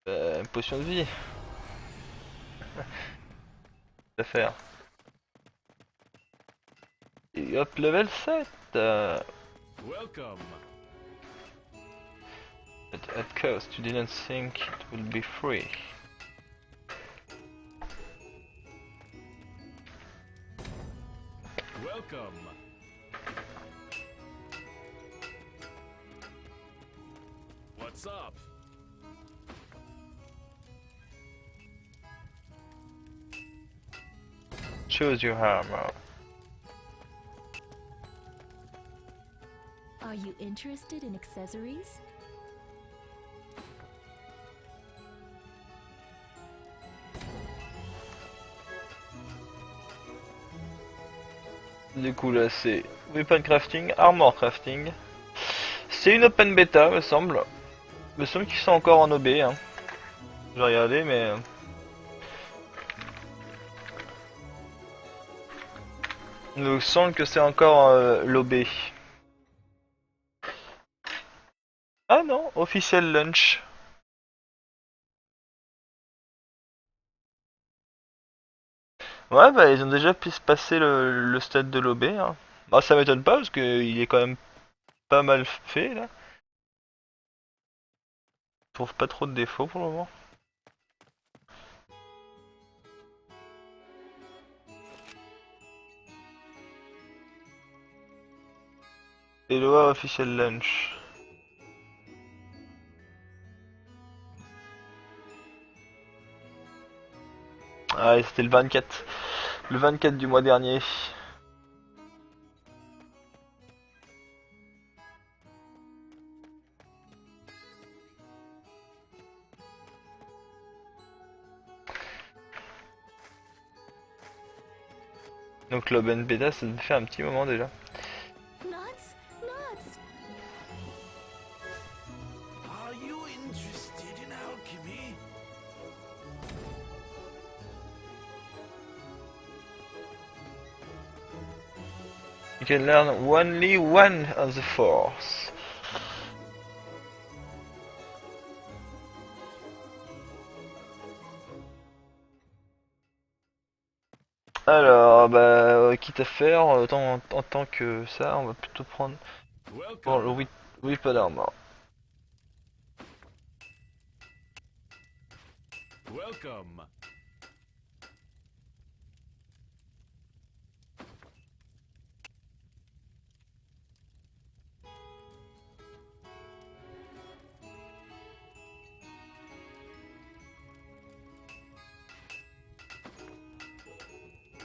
S1: une potion de vie. À faire. Et hop, level 7.
S3: Welcome.
S1: At cost, you didn't think it would be free.
S3: Welcome. What's up?
S1: Choose your armor.
S2: Are you interested in accessories?
S1: Du coup là c'est weapon crafting, armor crafting. C'est une open beta me semble. Me semble qu'ils sont encore en OB. Hein. Je vais regarder mais... Il me semble que c'est encore l'OB. Ah non, officiel launch. Ouais bah ils ont déjà pu se passer le stade de l'OB. Hein. Bah ça m'étonne pas parce qu'il est quand même pas mal fait là. Je trouve pas trop de défauts pour le moment. Eloa officiel launch. Ah c'était le 24. Le 24 du mois dernier. Donc l'open beta ça fait un petit moment déjà.
S2: Nuts? Nuts!
S3: Are you interested in alchemy?
S1: You can learn only one of the force. Alors, bah, quitte à faire, en tant que ça, on va plutôt prendre bon,
S3: Welcome.
S1: le weapon armor.
S3: Welcome.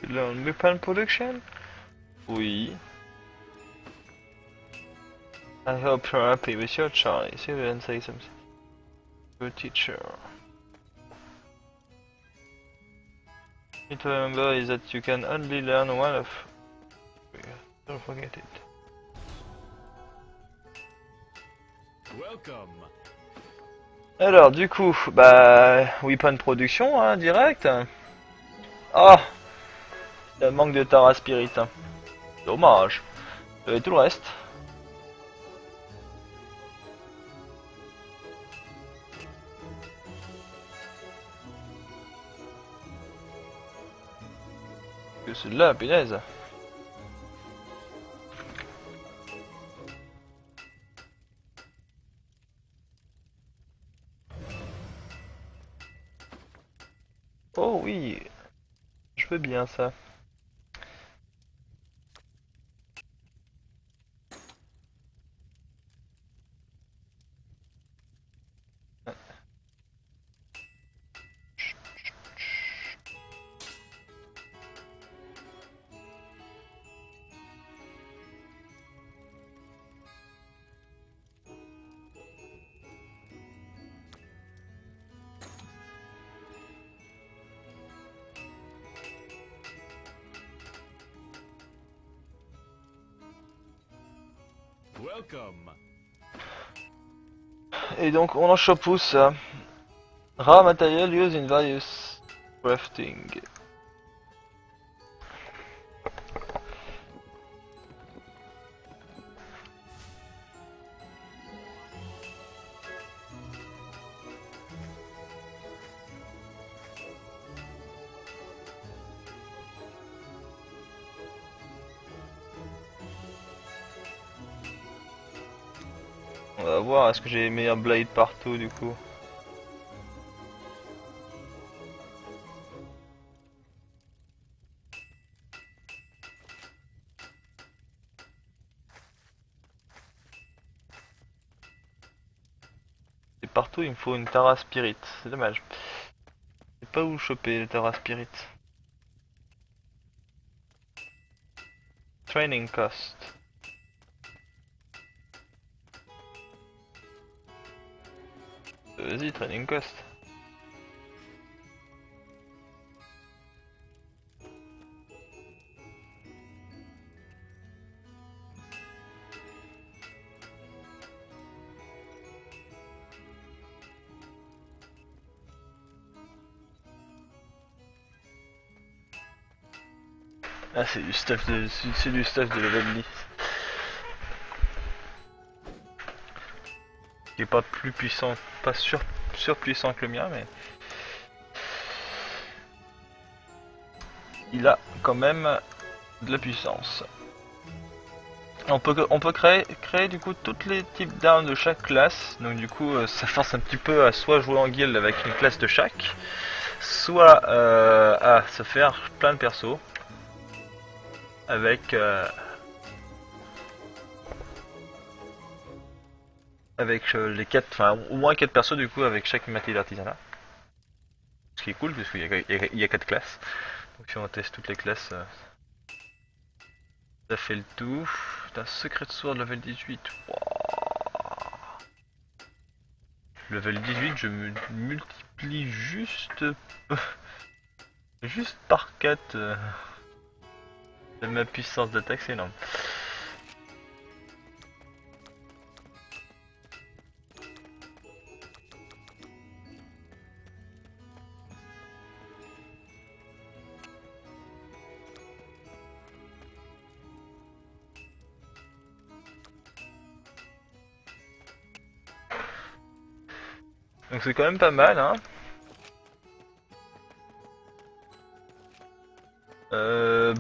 S1: Learn weapon production? Oui. I hope you're happy with your choice. You didn't say something. Good teacher. What to remember is that you can only learn one of. Don't forget it.
S3: Welcome.
S1: Alors du coup, bah weapon production, hein, direct. Ah, il manque de Tara Spirit. Hein. Dommage. Et tout le reste. Que c'est de là, punaise. Oh oui, je veux bien ça.
S3: Welcome.
S1: Et donc on en chope où ça? Raw material used in various crafting. On va voir, est-ce que j'ai les meilleurs blades partout du coup? Et partout il me faut une Tara Spirit, c'est dommage. Je sais pas où choper le Tara Spirit. Training cost. Vas-y, training cost. Ah, c'est du stuff de level 10. Qui est pas plus puissant, pas surpuissant que le mien, mais il a quand même de la puissance. On peut créer du coup tous les types d'armes de chaque classe, donc du coup ça force un petit peu à soit jouer en guilde avec une classe de chaque, soit à se faire plein de persos avec les 4, enfin au moins 4 persos du coup avec chaque matériel d'artisanat. Ce qui est cool parce qu'il y a 4 classes. Donc si on teste toutes les classes, ça fait le tout. Putain, secret sword level 18. Wow. Level 18, je me multiplie juste juste par 4 de ma puissance d'attaque, c'est énorme. Donc c'est quand même pas mal, hein.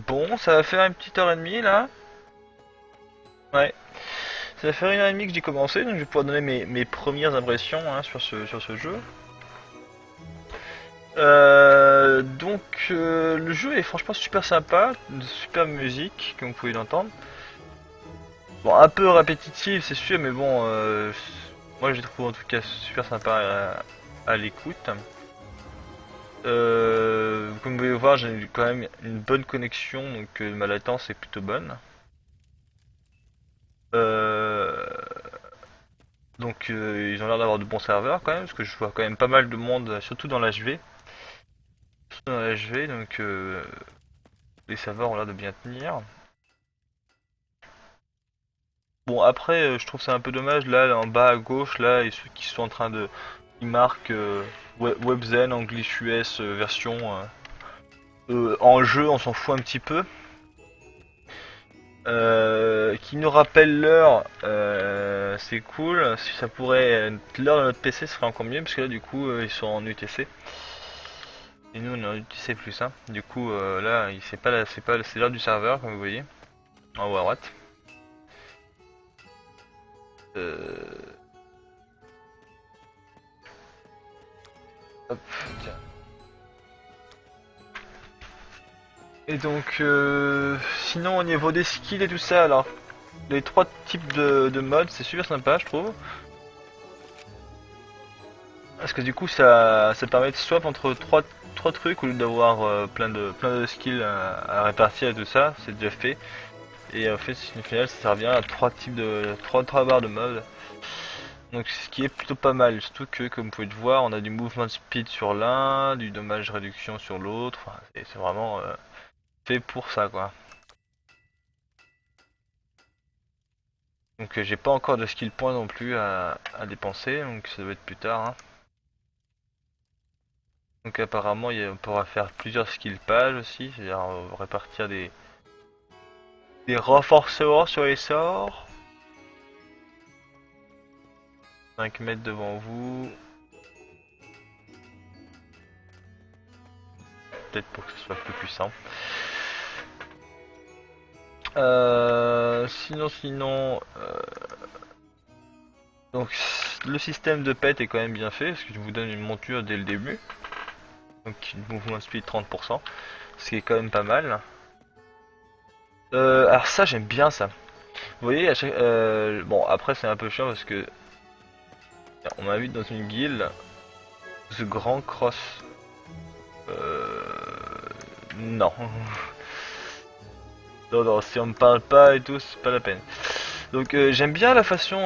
S1: Bon, ça va faire une petite heure et demie là. Ouais. Ça va faire une heure et demie que j'ai commencé, donc je vais pouvoir donner mes premières impressions hein, sur ce jeu. Le jeu est franchement super sympa, de super musique comme vous pouvez l'entendre. Bon, un peu répétitive c'est sûr, mais bon, moi je trouve en tout cas super sympa à l'écoute. Comme vous pouvez voir, j'ai quand même une bonne connexion, donc ma latence est plutôt bonne. Ils ont l'air d'avoir de bons serveurs quand même, parce que je vois quand même pas mal de monde, surtout dans l'HV. Surtout dans l'HV, donc les serveurs ont l'air de bien tenir. Bon après, je trouve ça un peu dommage, là en bas à gauche, là, et ceux qui sont en train de... Ils marquent WebZen, English US, version... en jeu, on s'en fout un petit peu. Qui nous rappelle l'heure, c'est cool. Si ça pourrait être l'heure de notre PC, ce serait encore mieux parce que là, du coup, ils sont en UTC et nous on est en UTC plus. Hein. Du coup, là, c'est l'heure du serveur, comme vous voyez, en haut à droite. Hop, tiens. Et donc, sinon au niveau des skills et tout ça, alors les trois types de modes, c'est super sympa, je trouve. Parce que du coup, ça permet de swap entre trois trucs au lieu d'avoir plein de skills à répartir et tout ça, c'est déjà fait. Et en fait, au final, ça revient à trois barres de mode. Donc, ce qui est plutôt pas mal, surtout que, comme vous pouvez le voir, on a du movement speed sur l'un, du dommage réduction sur l'autre. Enfin, c'est vraiment fait pour ça, quoi. Donc j'ai pas encore de skill points non plus à dépenser, donc ça doit être plus tard. Hein. Donc apparemment on pourra faire plusieurs skill pages aussi, c'est-à-dire répartir des renforcements sur les sorts. 5 mètres devant vous. Peut-être pour que ce soit plus puissant. Sinon, donc le système de pet est quand même bien fait parce que je vous donne une monture dès le début, donc mouvement speed 30%, ce qui est quand même pas mal. Alors ça j'aime bien ça. Vous voyez, bon après c'est un peu chiant parce que on m'invite dans une guilde, ce grand cross. Non. Non, si on me parle pas et tout, c'est pas la peine. Donc j'aime bien la façon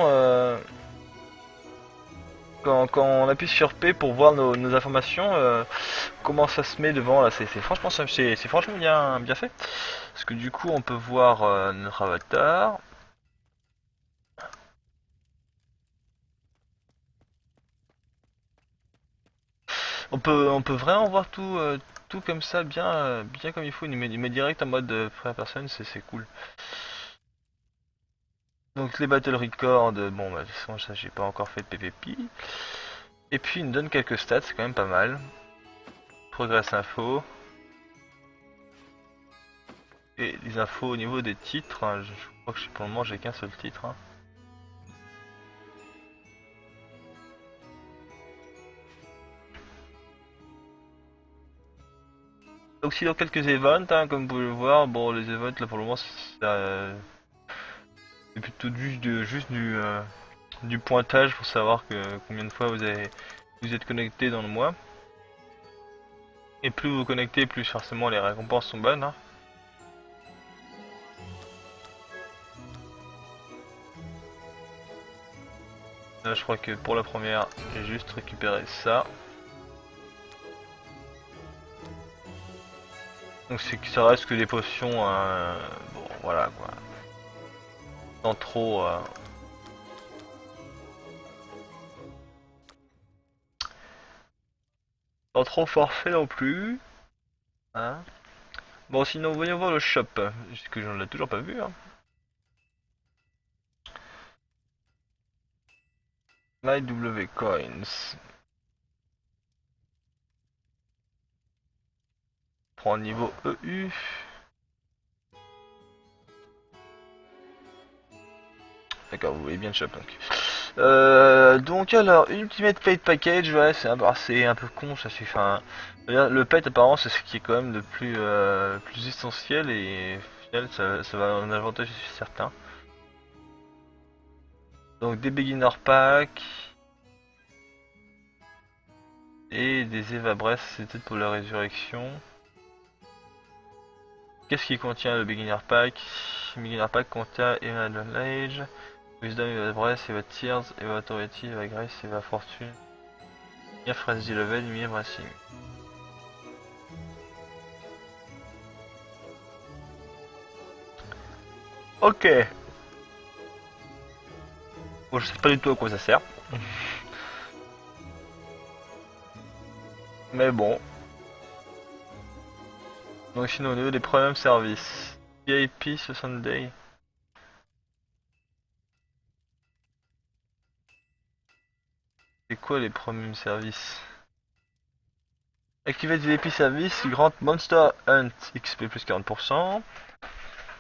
S1: quand on appuie sur P pour voir nos informations, comment ça se met devant là, c'est franchement c'est franchement bien fait. Parce que du coup on peut voir notre avatar. On peut vraiment voir tout comme ça, bien comme il faut. Il met direct en mode première personne, c'est cool. Donc les battle records, bon bah de toute façon ça j'ai pas encore fait de PVP. Et puis il me donne quelques stats, c'est quand même pas mal. Progress info. Et les infos au niveau des titres, hein, je crois que pour le moment j'ai qu'un seul titre. Hein. Donc sinon quelques events, hein, comme vous pouvez le voir, bon les events là pour le moment c'est plutôt juste du pointage pour savoir combien de fois vous êtes connecté dans le mois. Et plus vous vous connectez, plus forcément les récompenses sont bonnes. Hein. Là je crois que pour la première, j'ai juste récupéré ça. Donc ça reste que des potions, bon voilà quoi. Sans trop... Pas trop forfait non plus. Hein. Bon sinon voyons voir le shop. Parce que j'en ai toujours pas vu. Hein. MyW Coins. Prends niveau EU. D'accord, vous voyez bien le shop donc. Donc alors, Ultimate Pet Package, ouais, c'est un peu con, ça suffit. Enfin, le pet apparemment c'est ce qui est quand même le plus essentiel et au final ça va en avantage certain. Donc des beginner pack et des Eva Breath, c'est peut-être pour la résurrection. Qu'est-ce qui contient le beginner pack? Le beginner pack contient Eva Knowledge, Wisdom, Eva Breath, Eva Tears, Eva Authority, Eva Grace, Eva Fortune, Mia Frenzy Level, Mia Bracing. Ok. Bon, je sais pas du tout à quoi ça sert. Mais bon. Donc sinon au niveau des premium services. VIP 60 Day. C'est quoi les premium services? Activate VIP service, grant Monster Hunt XP plus 40%.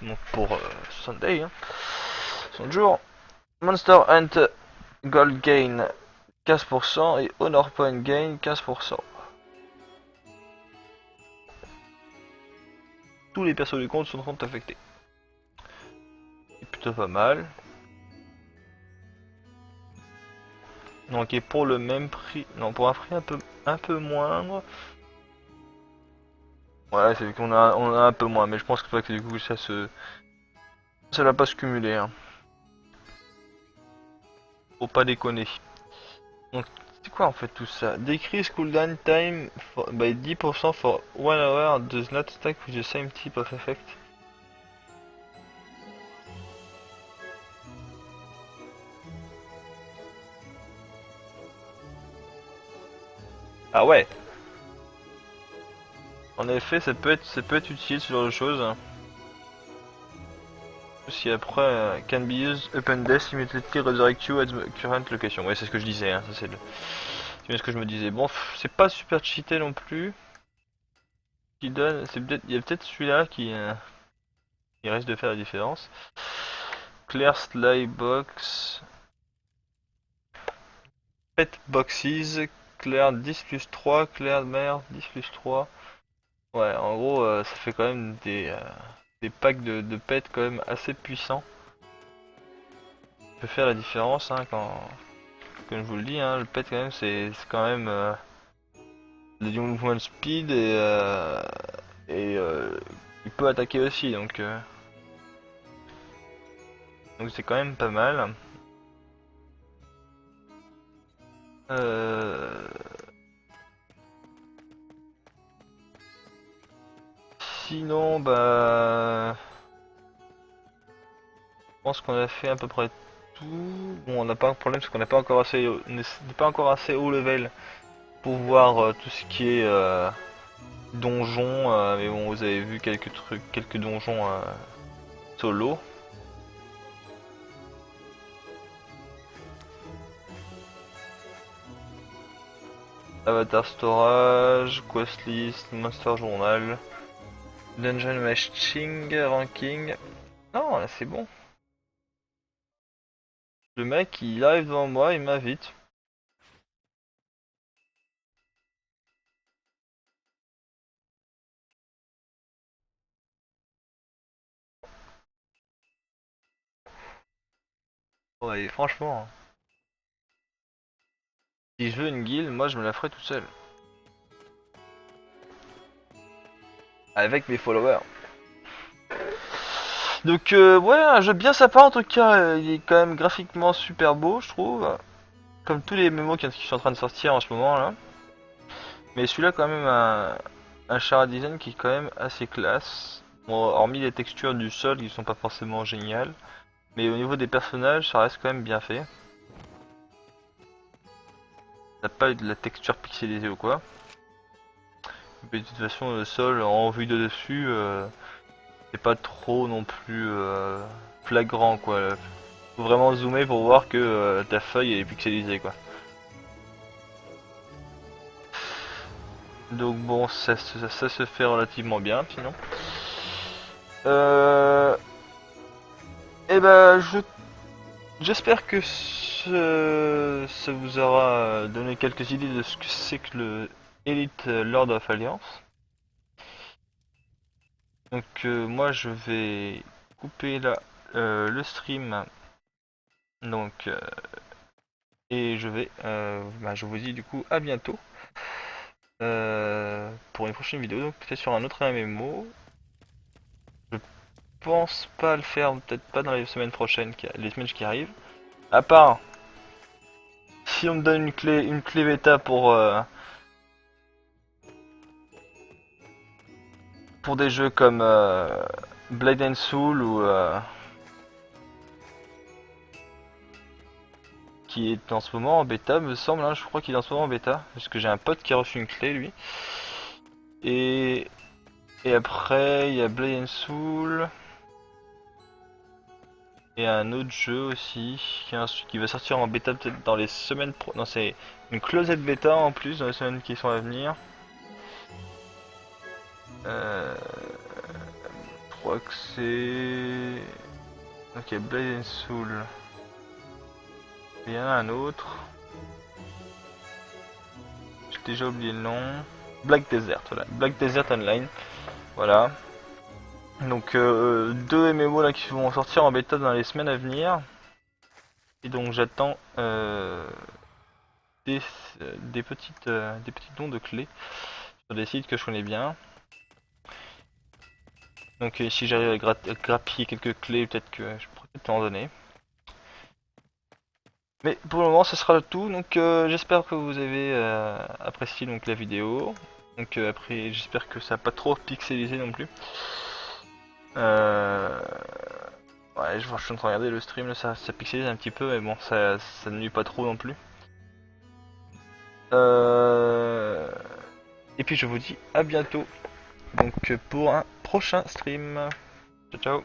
S1: Donc pour 60 Day, hein. 60 jours. Monster Hunt Gold Gain 15% et Honor Point Gain 15%. Tous les persos du compte sont affectés. C'est plutôt pas mal. Donc et pour le même prix, non pour un prix un peu moindre. Ouais, c'est qu'on on a un peu moins, mais je pense que du coup ça va pas se cumuler. Hein. Faut pas déconner. Donc c'est quoi en fait tout ça? Decrease cooldown time by 10% for 1 hour does not stack with the same type of effect. Ah ouais. En effet, ça peut être utile ce genre de choses. Si après can be used upon death immediately resurrect you at the current location. Ouais, c'est ce que je disais. Hein. Ça c'est ce que je me disais. Bon, c'est pas super cheaté non plus. Qui donne, il y a peut-être celui-là qui risque de faire la différence. Clear Sly Box. Pet Boxes. Clear 10 plus 3. Clear mer 10 plus 3. Ouais, en gros, ça fait quand même des packs de pets quand même assez puissants. Ça peut faire la différence, hein, comme je vous le dis, hein, le pet quand même, c'est quand même le movement speed et il peut attaquer aussi, donc c'est quand même pas mal. Sinon, bah, je pense qu'on a fait à peu près tout. Bon, on n'a pas un problème parce qu'on n'est pas encore assez, haut level pour voir tout ce qui est donjons. Mais bon, vous avez vu quelques trucs, quelques donjons solo. Avatar Storage, Quest List, Monster Journal, Dungeon Matching, Ranking. Non, là c'est bon. Le mec il arrive devant moi, il m'invite. Ouais, franchement, hein. Si je veux une guilde, moi je me la ferai tout seul. Avec mes followers. Donc ouais, un jeu bien sympa en tout cas, il est quand même graphiquement super beau je trouve. Comme tous les MMO qui sont en train de sortir en ce moment là. Mais celui-là quand même un chara design qui est quand même assez classe. Bon, hormis les textures du sol qui sont pas forcément géniales. Mais au niveau des personnages ça reste quand même bien fait. T'as pas de la texture pixelisée ou quoi. Mais de toute façon le sol en vue de dessus c'est pas trop non plus flagrant quoi. Faut vraiment zoomer pour voir que ta feuille est pixelisée quoi. Donc bon ça se fait relativement bien sinon. Et ben j'espère que ça vous aura donné quelques idées de ce que c'est que le Elite Lord of Alliance. Donc moi je vais couper là le stream. Donc et je vais je vous dis du coup à bientôt pour une prochaine vidéo, donc peut-être sur un autre MMO. Je pense pas le faire, peut-être pas dans les semaines prochaines, les semaines qui arrivent. À part si on me donne une clé bêta pour des jeux comme Blade and Soul ou qui est en ce moment en bêta, me semble, hein, je crois qu'il est en ce moment en bêta, parce que j'ai un pote qui a reçu une clé lui. Et après il y a Blade and Soul et un autre jeu aussi qui va sortir en bêta peut-être dans les semaines non, c'est une closed bêta en plus dans les semaines qui sont à venir. Je crois que c'est... Ok, Blade and Soul. Il y en a un autre. J'ai déjà oublié le nom. Black Desert, voilà. Black Desert Online. Voilà. Donc deux MMO là qui vont sortir en bêta dans les semaines à venir. Et donc j'attends des petits dons de clés sur des sites que je connais bien. Donc si j'arrive à grappiller quelques clés, peut-être que je pourrais peut-être en donner. Mais pour le moment ce sera tout, donc j'espère que vous avez apprécié donc la vidéo. Donc après j'espère que ça n'a pas trop pixelisé non plus. Ouais, je suis en train de regarder le stream, là, ça pixelise un petit peu, mais bon, ça ne nuit pas trop non plus. Et puis je vous dis à bientôt, donc pour un prochain stream. Ciao ciao.